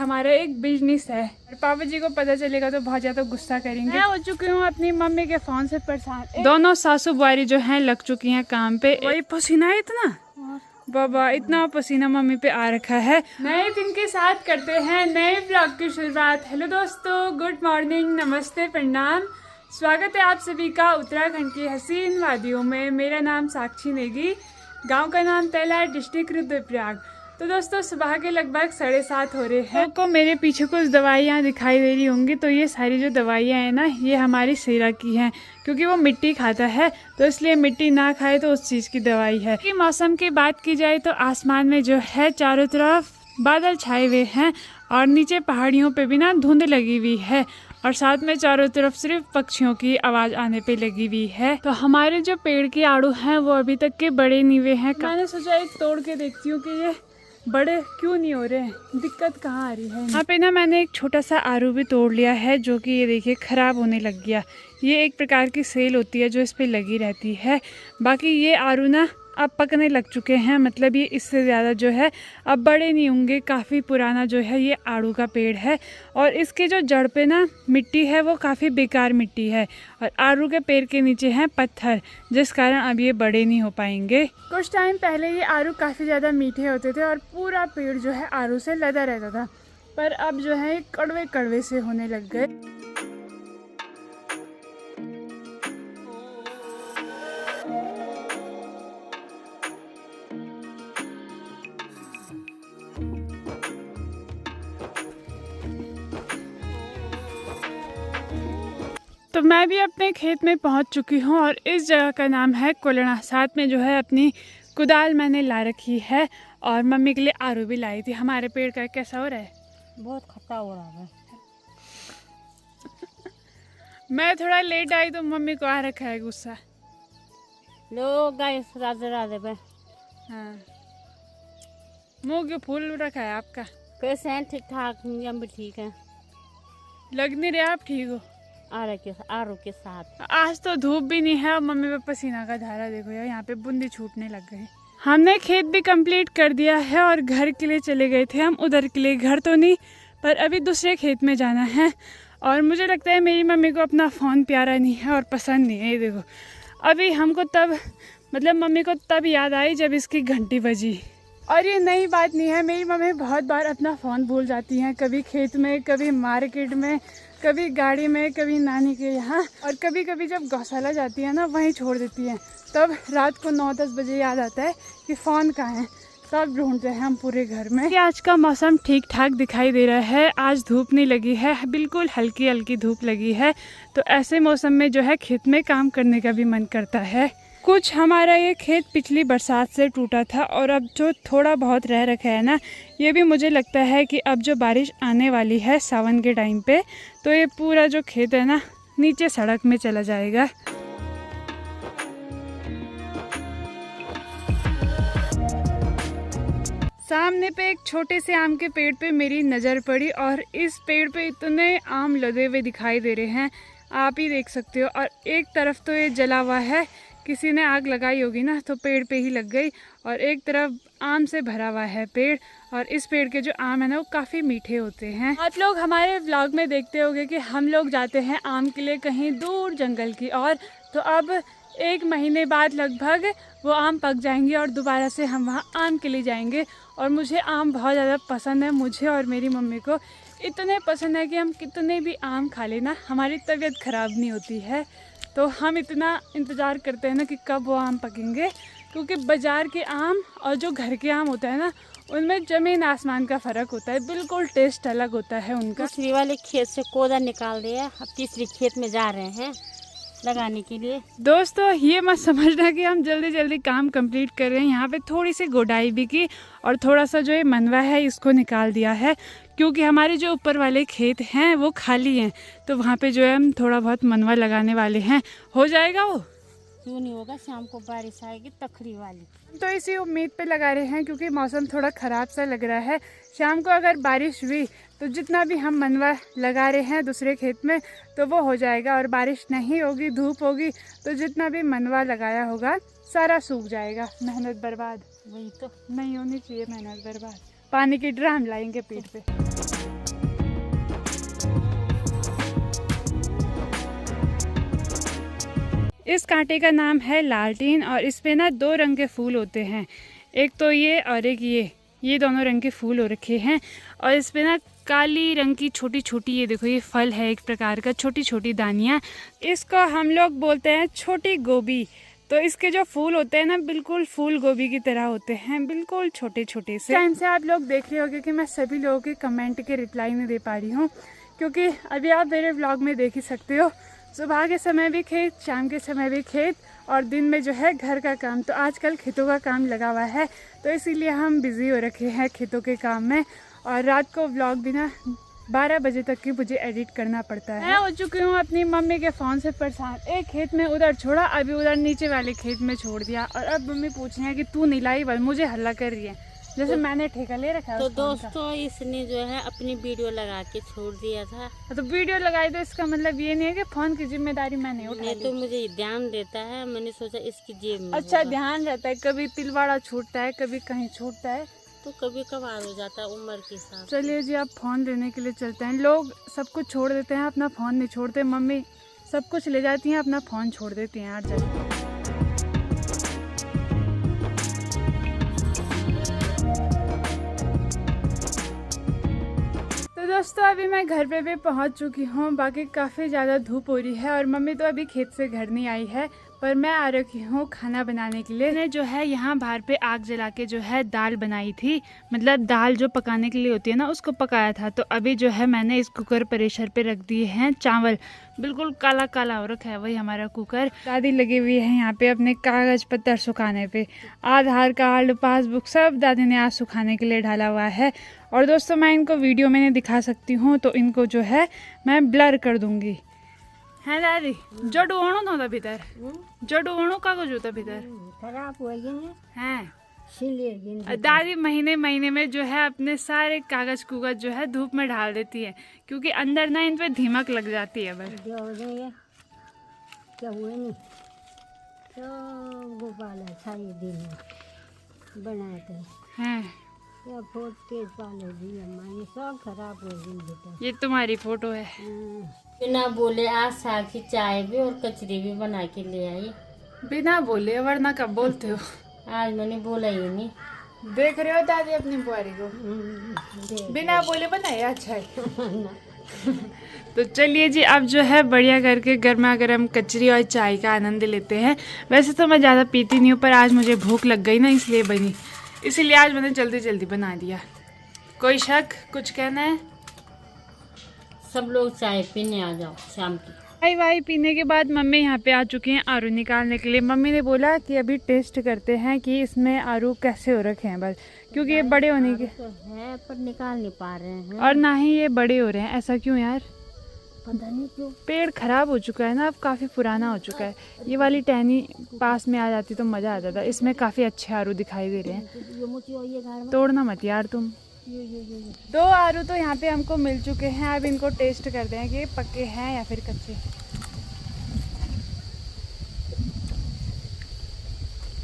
हमारा एक बिजनेस है और पापा जी को पता चलेगा तो बहुत ज़्यादा गुस्सा करेंगे। मैं हो चुकी हूँ अपनी मम्मी के फ़ोन से परेशान। दोनों सासू बुआरी जो हैं लग चुकी हैं काम पे। वही पसीना है इतना, बाबा इतना पसीना मम्मी पे आ रखा है। नए दिन के साथ करते हैं नए ब्लॉग की शुरुआत। हेलो दोस्तों, गुड मॉर्निंग, नमस्ते, प्रणाम। स्वागत है आप सभी का उत्तराखंड की हसीन वादियों में। मेरा नाम साक्षी नेगी, गांव का नाम तैला, डिस्ट्रिक्ट रुद्रप्रयाग। तो दोस्तों सुबह के लगभग 7:30 हो रहे हैं। आपको मेरे पीछे कुछ दवाइयाँ दिखाई दे रही होंगी, तो ये सारी जो दवाइयाँ हैं ना, ये हमारी सेरा की हैं, क्योंकि वो मिट्टी खाता है तो इसलिए मिट्टी ना खाए तो उस चीज़ की दवाई है। कि मौसम की बात की जाए तो आसमान में जो है चारों तरफ बादल छाए हुए हैं और नीचे पहाड़ियों पे भी ना धुंध लगी हुई है और साथ में चारों तरफ सिर्फ पक्षियों की आवाज़ आने पे लगी हुई है। तो हमारे जो पेड़ के आड़ू हैं वो अभी तक के बड़े नहीं हुए हैं। मैंने सोचा एक तोड़ के देखती हूँ कि ये बड़े क्यों नहीं हो रहे हैं, दिक्कत कहाँ आ रही है। यहाँ पे ना मैंने एक छोटा सा आड़ू भी तोड़ लिया है, जो कि ये देखिए ख़राब होने लग गया। ये एक प्रकार की सेल होती है जो इस पे लगी रहती है। बाकी ये आड़ू ना अब पकने लग चुके हैं, मतलब ये इससे ज़्यादा जो है अब बड़े नहीं होंगे। काफ़ी पुराना जो है ये आड़ू का पेड़ है और इसके जो जड़ पे ना मिट्टी है वो काफ़ी बेकार मिट्टी है और आड़ू के पेड़ के नीचे हैं पत्थर, जिस कारण अब ये बड़े नहीं हो पाएंगे। कुछ टाइम पहले ये आड़ू काफ़ी ज़्यादा मीठे होते थे और पूरा पेड़ जो है आड़ू से लदा रहता था, पर अब जो है कड़वे कड़वे से होने लग गए। तो मैं भी अपने खेत में पहुंच चुकी हूं और इस जगह का नाम है कोलना। साथ में जो है अपनी कुदाल मैंने ला रखी है और मम्मी के लिए आड़ू भी लाई थी। हमारे पेड़ का कैसा हो रहा है? बहुत खट्टा हो रहा है। मैं थोड़ा लेट आई तो मम्मी को आ रखा है गुस्सा। लो गाइस, राधे राधे बे। हाँ, मुँह के फूल रखा है आपका। कैसे हैं? ठीक ठाक, हम भी ठीक हैं। लग नहीं रहा आप ठीक हो। आरू के साथ आज तो धूप भी नहीं है और मम्मी पे पसीना का धारा देखो यार, यहाँ पे बूंदी छूटने लग गई। हमने खेत भी कंप्लीट कर दिया है और घर के लिए चले गए थे हम उधर के लिए। घर तो नहीं, पर अभी दूसरे खेत में जाना है और मुझे लगता है मेरी मम्मी को अपना फ़ोन प्यारा नहीं है और पसंद नहीं है। ये देखो, अभी हमको तब मतलब मम्मी को तब याद आई जब इसकी घंटी बजी। और ये नई बात नहीं है, मेरी मम्मी बहुत बार अपना फ़ोन भूल जाती हैं, कभी खेत में, कभी मार्केट में, कभी गाड़ी में, कभी नानी के यहाँ, और कभी कभी जब गौशाला जाती है ना वहीं छोड़ देती हैं। तब रात को 9-10 बजे याद आता है कि फ़ोन कहाँ है। सब ढूंढते हैं हम पूरे घर में। आज का मौसम ठीक ठाक दिखाई दे रहा है, आज धूप नहीं लगी है, बिल्कुल हल्की हल्की धूप लगी है। तो ऐसे मौसम में जो है खेत में काम करने का भी मन करता है। कुछ हमारा ये खेत पिछली बरसात से टूटा था और अब जो थोड़ा बहुत रह रखा है ना, ये भी मुझे लगता है कि अब जो बारिश आने वाली है सावन के टाइम पे, तो ये पूरा जो खेत है ना नीचे सड़क में चला जाएगा। सामने पे एक छोटे से आम के पेड़ पे मेरी नज़र पड़ी और इस पेड़ पे इतने आम लदे हुए दिखाई दे रहे हैं, आप ही देख सकते हो। और एक तरफ तो ये जला हुआ है, किसी ने आग लगाई होगी ना तो पेड़ पे ही लग गई, और एक तरफ आम से भरा हुआ है पेड़। और इस पेड़ के जो आम है ना वो काफ़ी मीठे होते हैं। आप लोग हमारे व्लॉग में देखते होंगे कि हम लोग जाते हैं आम के लिए कहीं दूर जंगल की ओर। तो अब 1 महीने बाद लगभग वो आम पक जाएंगे और दोबारा से हम वहाँ आम के लिए जाएंगे। और मुझे आम बहुत ज़्यादा पसंद है, मुझे और मेरी मम्मी को इतने पसंद है कि हम कितने भी आम खा लेना हमारी तबीयत ख़राब नहीं होती है। तो हम इतना इंतज़ार करते हैं ना कि कब वो आम पकेंगे, क्योंकि बाज़ार के आम और जो घर के आम होता है ना उनमें ज़मीन आसमान का फ़र्क होता है, बिल्कुल टेस्ट अलग होता है उनका। दूसरी वाले खेत से कोदा निकाल दिया, अब तीसरी खेत में जा रहे हैं लगाने के लिए। दोस्तों ये मत समझना कि हम जल्दी जल्दी काम कंप्लीट कर रहे हैं। यहाँ पे थोड़ी सी गोडाई भी की और थोड़ा सा जो ये मनवा है इसको निकाल दिया है, क्योंकि हमारे जो ऊपर वाले खेत हैं वो खाली हैं, तो वहाँ पे जो है हम थोड़ा बहुत मनवा लगाने वाले हैं। हो जाएगा वो, क्यों नहीं होगा, शाम को बारिश आएगी तखरी वाली। तो इसी उम्मीद पे लगा रहे हैं क्योंकि मौसम थोड़ा ख़राब सा लग रहा है। शाम को अगर बारिश हुई तो जितना भी हम मनवा लगा रहे हैं दूसरे खेत में तो वो हो जाएगा, और बारिश नहीं होगी, धूप होगी, तो जितना भी मनवा लगाया होगा सारा सूख जाएगा। मेहनत बर्बाद। वही तो नहीं होनी चाहिए मेहनत बर्बाद। पानी की ड्राम लाएंगे पीठ पे। इस कांटे का नाम है लालटीन और इस पे ना 2 रंग के फूल होते हैं, एक तो ये और एक ये दोनों रंग के फूल हो रखे हैं। और इस पे ना काली रंग की छोटी छोटी, ये देखो ये फल है एक प्रकार का, छोटी छोटी दानियाँ। इसको हम लोग बोलते हैं छोटी गोभी। तो इसके जो फूल होते हैं ना बिल्कुल फूल गोभी की तरह होते हैं, बिल्कुल छोटे छोटे से। टाइम से आप लोग देख रहे होंगे कि मैं सभी लोगों के कमेंट के रिप्लाई नहीं दे पा रही हूँ, क्योंकि अभी आप मेरे व्लॉग में देख ही सकते हो, सुबह के समय भी खेत, शाम के समय भी खेत और दिन में जो है घर का काम। तो आजकल खेतों का काम लगा हुआ है, तो इसीलिए हम बिज़ी हो रखे हैं खेतों के काम में। और रात को व्लॉग भी ना 12 बजे तक की मुझे एडिट करना पड़ता है। मैं हो चुकी हूँ अपनी मम्मी के फ़ोन से परेशान। एक खेत में उधर छोड़ा, अभी उधर नीचे वाले खेत में छोड़ दिया, और अब मम्मी पूछ रही है कि तू नहीं लाई, मुझे हल्ला कर रही है जैसे मैंने ठेका ले रखा है। तो दोस्तों इसने जो है अपनी वीडियो लगा के छोड़ दिया था। तो वीडियो लगाई तो इसका मतलब ये नहीं है कि फोन की जिम्मेदारी मैंने उठाई। तो मुझे ध्यान देता है, मैंने सोचा इसकी जेब में अच्छा ध्यान रहता है, कभी तिलवाड़ा छूटता है, कभी कहीं छूटता है, तो कभी कभार हो जाता है उम्र के साथ। चलिए जी, आप फोन लेने के लिए चलते हैं। लोग सब कुछ छोड़ देते हैं, अपना फोन नहीं छोड़ते। मम्मी सब कुछ ले जाती हैं, अपना फोन छोड़ देती हैं। यार चलिए। तो दोस्तों अभी मैं घर पे भी पहुंच चुकी हूँ। बाकी काफ़ी ज़्यादा धूप हो रही है और मम्मी तो अभी खेत से घर नहीं आई है, पर मैं आ रखी हूँ खाना बनाने के लिए। मैंने जो है यहाँ बाहर पे आग जला के जो है दाल बनाई थी, मतलब दाल जो पकाने के लिए होती है ना उसको पकाया था। तो अभी जो है मैंने इस कुकर प्रेशर पे रख दिए हैं चावल, बिल्कुल काला काला हो रखा है वही हमारा कुकर। दादी लगी हुई है यहाँ पे अपने कागज पत्तर सुखाने पे, आधार कार्ड पासबुक सब दादी ने आज सुखाने के लिए डाला हुआ है। और दोस्तों मैं इनको वीडियो में नहीं दिखा सकती हूँ, तो इनको जो है मैं ब्लर कर दूंगी। है दादी जो डुवाणो था भीतर, जो डुवाणो कागज होता भीतर खराब हो गई है। दादी महीने महीने में जो है अपने सारे कागज कुगज जो है धूप में डाल देती है, क्योंकि अंदर ना इन पे धीमक लग जाती है। बस क्या हुआ नहीं तो गोपाल अच्छा ये दिन बनाते हैं, या बहुत तेज पाले दी हमारी सब खराब हो गई बेटा। ये तुम्हारी फोटो है। बिना बोले आज साग की चाय भी और कचरी भी बना के ले आई। बिना बोले, वरना कब बोलते हो? आज मैंने बोला ही नहीं। देख रहे हो दादी अपनी बुआरी को बिना बोले बनाया। अच्छा है। तो चलिए जी, अब जो है बढ़िया करके गर्मा गर्म कचरी और चाय का आनंद लेते हैं। वैसे तो मैं ज़्यादा पीती नहीं हूँ, पर आज मुझे भूख लग गई ना, इसलिए बनी, इसीलिए आज मैंने जल्दी जल्दी बना दिया। कोई शक, कुछ कहना है? सब लोग चाय पीने आ जाओ शाम की। चाय वाई पीने के बाद मम्मी यहाँ पे आ चुकी हैं आरू निकालने के लिए। मम्मी ने बोला कि अभी टेस्ट करते हैं कि इसमें आरू कैसे हो रखे हैं, बस क्योंकि ये बड़े होने के तो है पर निकाल नहीं पा रहे हैं, और ना ही ये बड़े हो रहे हैं। ऐसा क्यों यार? पता नहीं क्यों। पेड़ खराब हो चुका है ना, अब काफ़ी पुराना हो चुका है। ये वाली टहनी पास में आ जाती तो मज़ा आ जाता। इसमें काफ़ी अच्छे आरू दिखाई दे रहे हैं। तोड़ना मत यार तुम। 2 आरू तो यहाँ पे हमको मिल चुके हैं। अब इनको टेस्ट करते हैं कि पक्के हैं या फिर कच्चे।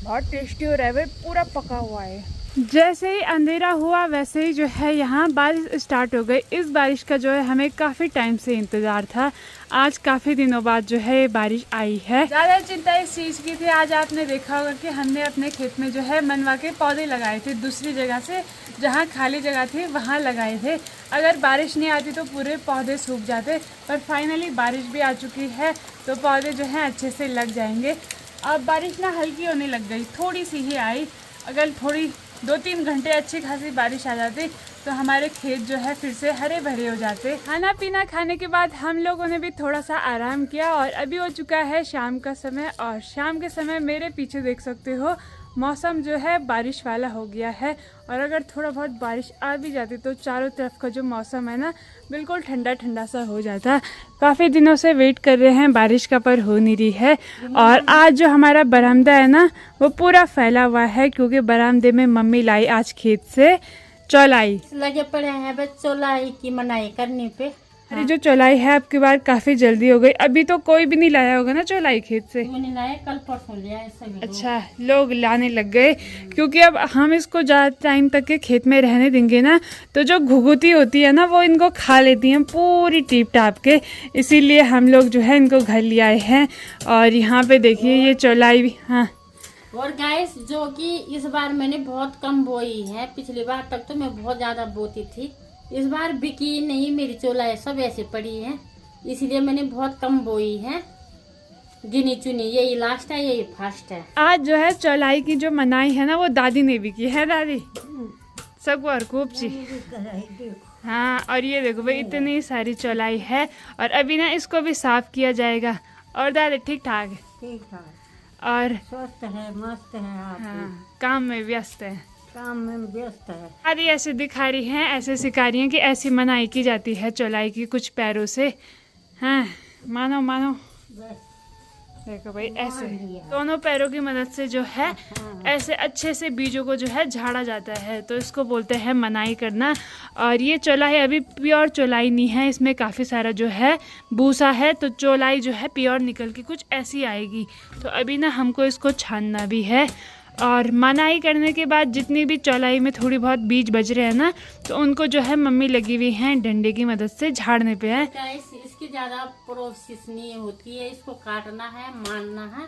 बहुत टेस्टी हो रहा है भाई, पूरा पका हुआ है। जैसे ही अंधेरा हुआ वैसे ही जो है यहाँ बारिश स्टार्ट हो गई। इस बारिश का जो है हमें काफ़ी टाइम से इंतज़ार था। आज काफ़ी दिनों बाद जो है ये बारिश आई है। ज़्यादा चिंता इस चीज़ की थी, आज आपने देखा होगा कि हमने अपने खेत में जो है मनवा के पौधे लगाए थे। दूसरी जगह से जहाँ खाली जगह थी वहाँ लगाए थे। अगर बारिश नहीं आती तो पूरे पौधे सूख जाते, पर फाइनली बारिश भी आ चुकी है तो पौधे जो हैं अच्छे से लग जाएंगे। अब बारिश ना हल्की होने लग गई, थोड़ी सी ही आई। अगर थोड़ी 2-3 घंटे अच्छी खासी बारिश आ जाती तो हमारे खेत जो है फिर से हरे भरे हो जाते। खाना पीना खाने के बाद हम लोगों ने भी थोड़ा सा आराम किया और अभी हो चुका है शाम का समय। और शाम के समय मेरे पीछे देख सकते हो मौसम जो है बारिश वाला हो गया है। और अगर थोड़ा बहुत बारिश आ भी जाती तो चारों तरफ का जो मौसम है ना बिल्कुल ठंडा ठंडा सा हो जाता। काफ़ी दिनों से वेट कर रहे हैं बारिश का, पर हो नहीं रही है। और आज जो हमारा बरामदा है ना वो पूरा फैला हुआ है, क्योंकि बरामदे में मम्मी लाई आज खेत से चौलाई। लगे पड़े हैं बस चौलाई की मनाई करने पे। अरे जो चौलाई है आपकी बार काफी जल्दी हो गई। अभी तो कोई भी नहीं लाया होगा ना चौलाई खेत से? मैंने लाया, कल परसों लिया है सभी लोग। अच्छा, लोग लाने लग गए क्योंकि अब हम इसको ज़्यादा टाइम तक के खेत में रहने देंगे ना तो जो घुघुती होती है ना वो इनको खा लेती हैं पूरी टीप टाप के। इसीलिए हम लोग जो है इनको घर ले आए हैं। और यहाँ पे देखिए ये चौलाई भी। हाँ, और गाइस जो कि इस बार मैंने बहुत कम बोई है। पिछली बार तक तो मैं बहुत ज्यादा बोती थी, इस बार बिकी नहीं मेरी चौलाई, सब ऐसे पड़ी है, इसलिए मैंने बहुत कम बोई है। गिनी चुनी यही लास्ट है, यही फर्स्ट है। आज जो है चौलाई की जो मनाई है ना वो दादी ने भी की है। दादी सब और खूब सी। हाँ, और ये देखो भाई इतनी सारी चौलाई है और अभी ना इसको भी साफ किया जाएगा। और दादी ठीक ठाक है? ठीक ठाक और स्वस्थ है, मस्त है आप? हाँ, काम में व्यस्त है। काम में व्यस्त है। दादी ऐसे दिखा रही हैं, ऐसे सिखा रही हैं कि ऐसी मनाई की जाती है चौलाई की कुछ पैरों से। हाँ, मानो मानो। देखो भाई ऐसे दोनों पैरों की मदद से जो है ऐसे अच्छे से बीजों को जो है झाड़ा जाता है, तो इसको बोलते हैं मनाई करना। और ये चौलाई अभी प्योर चौलाई नहीं है, इसमें काफ़ी सारा जो है भूसा है, तो चौलाई जो है प्योर निकल के कुछ ऐसी आएगी। तो अभी ना हमको इसको छानना भी है और मनाई करने के बाद जितनी भी चौलाई में थोड़ी बहुत बीज बच रहे हैं ना तो उनको जो है मम्मी लगी हुई हैं डंडे की मदद से झाड़ने पे है। इसकी ज्यादा प्रोसेस नहीं होती है, इसको काटना है, मारना है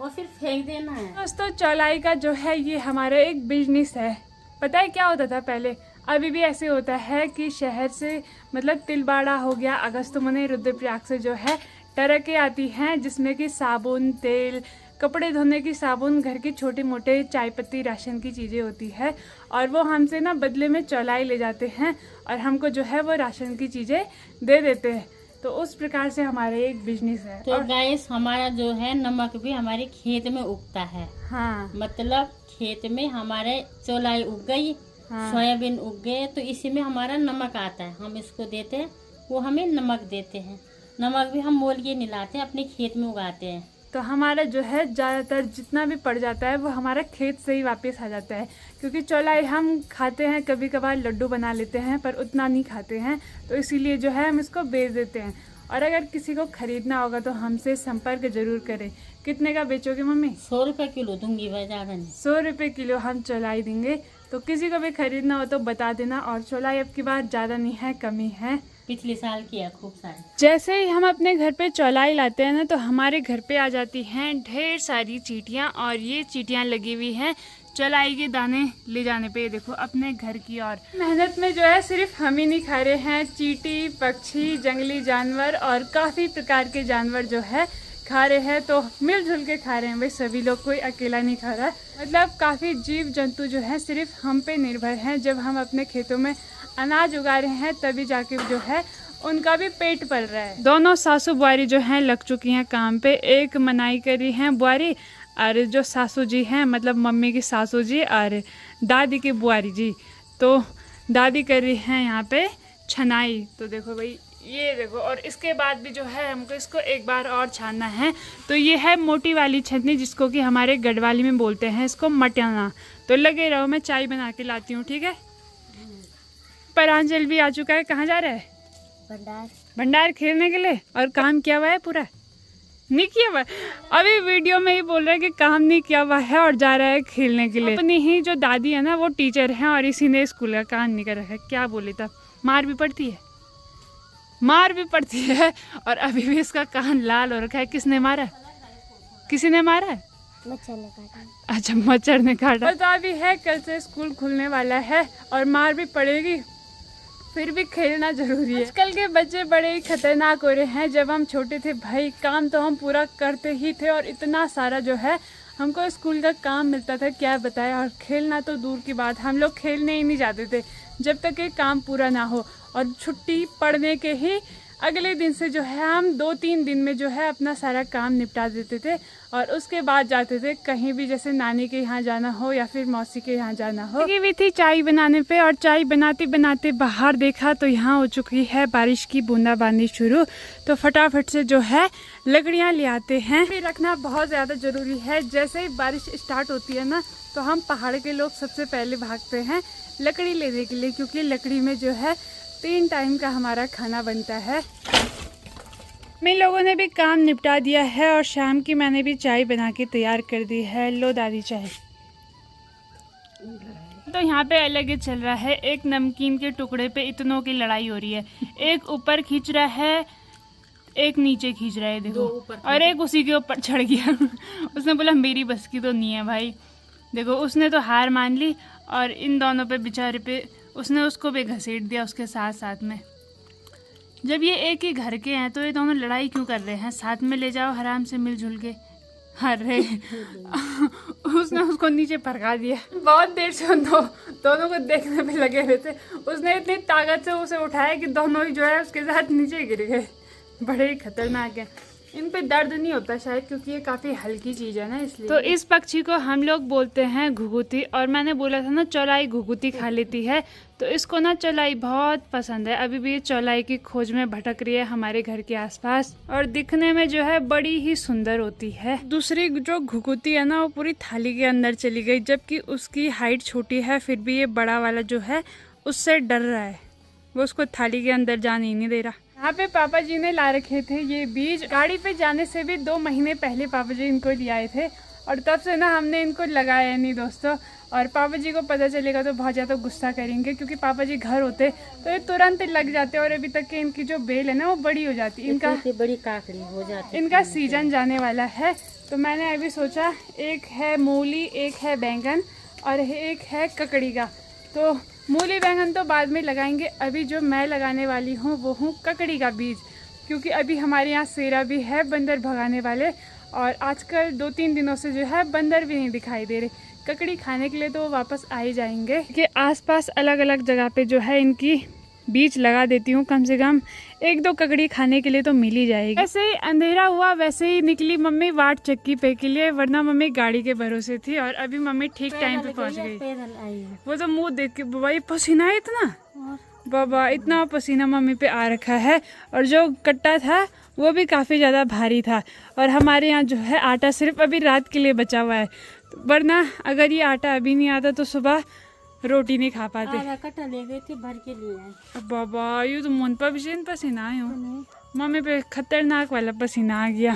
और फिर फेंक देना है। दोस्तों चौलाई का जो है ये हमारा एक बिजनेस है। पता है क्या होता था पहले, अभी भी ऐसे होता है कि शहर से मतलब तिलवाड़ा हो गया, अगस्त्यमुनि, रुद्रप्रयाग से जो है ट्रकें आती हैं जिसमें कि साबुन, तेल, कपड़े धोने की साबुन, घर की छोटी मोटे चाय पत्ती, राशन की चीज़ें होती है और वो हमसे ना बदले में चौलाई ले जाते हैं और हमको जो है वो राशन की चीज़ें दे देते हैं। तो उस प्रकार से हमारा एक बिजनेस है। तो गाइस हमारा जो है नमक भी हमारे खेत में उगता है। हाँ, मतलब खेत में हमारे चौलाई उग गई, हाँ, सोयाबीन उग गए, तो इसी में हमारा नमक आता है, हम इसको देते हैं, वो हमें नमक देते हैं। नमक भी हम मोल के नहीं लाते हैं, अपने खेत में उगाते हैं। तो हमारा जो है ज़्यादातर जितना भी पड़ जाता है वो हमारा खेत से ही वापस आ जाता है, क्योंकि चौलाई हम खाते हैं, कभी कभार लड्डू बना लेते हैं पर उतना नहीं खाते हैं, तो इसीलिए जो है हम इसको बेच देते हैं। और अगर किसी को खरीदना होगा तो हमसे संपर्क जरूर करें। कितने का बेचोगे मम्मी? 100 रुपये किलो दूंगी, वह ज़्यादा नहीं। 100 रुपये किलो हम चौलाई देंगे, तो किसी को भी खरीदना हो तो बता देना। और चौलाई अब की बार ज़्यादा नहीं है, कमी है, पिछले साल की है खूब सारी। जैसे ही हम अपने घर पे चौलाई लाते हैं ना तो हमारे घर पे आ जाती हैं ढेर सारी चींटियाँ। और ये चींटियाँ लगी हुई हैं चौलाई के दाने ले जाने पे। देखो अपने घर की और मेहनत में जो है सिर्फ हम ही नहीं खा रहे हैं, चींटी, पक्षी, जंगली जानवर और काफ़ी प्रकार के जानवर जो है खा रहे हैं। तो मिलजुल के खा रहे हैं भाई सभी लोग, कोई अकेला नहीं खा रहा। मतलब काफ़ी जीव जंतु जो है सिर्फ हम पे निर्भर हैं। जब हम अपने खेतों में अनाज उगा रहे हैं तभी जाके जो है उनका भी पेट पल रहा है। दोनों सासू बुआरी जो हैं लग चुकी हैं काम पे। एक मनाई करी हैं बुआरी और जो सासू जी हैं मतलब मम्मी की सासू जी और दादी की बुआरी जी, तो दादी कर रही हैं यहाँ पे छनाई। तो देखो भाई ये देखो, और इसके बाद भी जो है हमको इसको एक बार और छानना है। तो ये है मोटी वाली छन्नी जिसको कि हमारे गढ़वाली में बोलते हैं इसको मटियाना। तो लगे रहो, मैं चाय बना के लाती हूँ, ठीक है। प्रांजल भी आ चुका है, कहाँ जा रहा है? भंडार खेलने के लिए। और काम किया हुआ है पूरा? नहीं किया हुआ। अभी वीडियो में ही बोल रहा है कि काम नहीं किया हुआ है और जा रहा है खेलने के लिए। अपनी ही जो दादी है ना वो टीचर हैं और इसी ने स्कूल का काम नहीं कर रखा है। क्या बोले तब, मार भी पड़ती है, मार भी पड़ती है। और अभी भी इसका कान लाल हो रखा है। किसने मारा? किसी ने मारा है? मच्छर ने काटा। अच्छा, मच्छर ने काटा। तो अभी है, कल से स्कूल खुलने वाला है और मार भी पड़ेगी, फिर भी खेलना जरूरी है। आजकल के बच्चे बड़े ही खतरनाक हो रहे हैं। जब हम छोटे थे भाई काम तो हम पूरा करते ही थे और इतना सारा जो है हमको स्कूल का काम मिलता था, क्या बताया। और खेलना तो दूर की बात, हम लोग खेलने ही नहीं जाते थे जब तक ये काम पूरा ना हो। और छुट्टी पड़ने के ही अगले दिन से जो है हम 2-3 दिन में जो है अपना सारा काम निपटा देते थे और उसके बाद जाते थे कहीं भी, जैसे नानी के यहाँ जाना हो या फिर मौसी के यहाँ जाना हो। लगी हुई थी चाय बनाने पे और चाय बनाते बनाते बाहर देखा तो यहाँ हो चुकी है बारिश की बूंदाबांदी शुरू। तो फटाफट से जो है लकड़ियाँ ले आते हैं। फिर रखना बहुत ज़्यादा ज़रूरी है। जैसे ही बारिश स्टार्ट होती है ना तो हम पहाड़ के लोग सबसे पहले भागते हैं लकड़ी लेने के लिए, क्योंकि लकड़ी में जो है 3 टाइम का हमारा खाना बनता है। मैं लोगों ने भी काम निपटा दिया है और शाम की मैंने भी चाय बना के तैयार कर दी है। लो दादी चाय। तो यहाँ पे अलग ही चल रहा है। एक नमकीन के टुकड़े पे इतनों की लड़ाई हो रही है। एक ऊपर खींच रहा है, एक नीचे खींच रहा है, देखो, और एक उसी के ऊपर चढ़ गया। उसने बोला मेरी बस की तो नहीं है भाई। देखो उसने तो हार मान ली और इन दोनों पे बेचारे पे उसने उसको भी घसीट दिया उसके साथ साथ में। जब ये एक ही घर के हैं तो ये दोनों लड़ाई क्यों कर रहे हैं? साथ में ले जाओ आराम से मिलजुल के। अरे उसने उसको नीचे फरका दिया। बहुत देर से दोनों को देखने पे लगे हुए थे। उसने इतनी ताकत से उसे उठाया कि दोनों ही जो है उसके साथ नीचे गिर गए। बड़े ही खतरनाक है। इन पे दर्द नहीं होता शायद क्योंकि ये काफ़ी हल्की चीज़ है ना, इसलिए। तो इस पक्षी को हम लोग बोलते हैं घुघुती। और मैंने बोला था ना चौलाई घुघुती खा लेती है, तो इसको ना चौलाई बहुत पसंद है। अभी भी ये चौलाई की खोज में भटक रही है हमारे घर के आसपास और दिखने में जो है बड़ी ही सुंदर होती है। दूसरी जो घुघुती है ना वो पूरी थाली के अंदर चली गई, जबकि उसकी हाइट छोटी है फिर भी ये बड़ा वाला जो है उससे डर रहा है। वो उसको थाली के अंदर जाने ही नहीं दे रहा। यहाँ पे पापा जी ने ला रखे थे ये बीज। गाड़ी पे जाने से भी 2 महीने पहले पापा जी इनको ले आए थे और तब से ना हमने इनको लगाया नहीं दोस्तों। और पापा जी को पता चलेगा तो बहुत ज़्यादा गुस्सा करेंगे क्योंकि पापा जी घर होते तो ये तुरंत लग जाते और अभी तक के इनकी जो बेल है ना वो बड़ी हो जाती। इनका बड़ी काकड़ी हो जाती। इनका सीजन जाने वाला है तो मैंने अभी सोचा एक है मूली, एक है बैंगन और एक है ककड़ी का। तो मूली बैंगन तो बाद में लगाएंगे। अभी जो मैं लगाने वाली हूँ वो हूँ ककड़ी का बीज, क्योंकि अभी हमारे यहाँ सेरा भी है बंदर भगाने वाले और आजकल 2-3 दिनों से जो है बंदर भी नहीं दिखाई दे रहे। ककड़ी खाने के लिए तो वो वापस आ ही जाएंगे। कि आसपास अलग अलग जगह पे जो है इनकी बीज लगा देती हूँ, कम से कम 1-2 ककड़ी खाने के लिए तो मिल ही जाएगी। ऐसे ही अंधेरा हुआ वैसे ही निकली मम्मी वाट चक्की पे के लिए, वरना मम्मी गाड़ी के भरोसे थी और अभी मम्मी ठीक टाइम पे पहुंच गई। वो तो मुंह देख के बाबा ये पसीना है इतना, बाबा इतना पसीना मम्मी पे आ रखा है। और जो कट्टा था वो भी काफ़ी ज़्यादा भारी था। और हमारे यहाँ जो है आटा सिर्फ अभी रात के लिए बचा हुआ है, वरना अगर ये आटा अभी नहीं आता तो सुबह रोटी नहीं खा पाते। कट्टा ले गए थे भर के लिए। बाबा ये तो मन पर भी पसीना आयो, मम्मी पे खतरनाक वाला पसीना आ गया।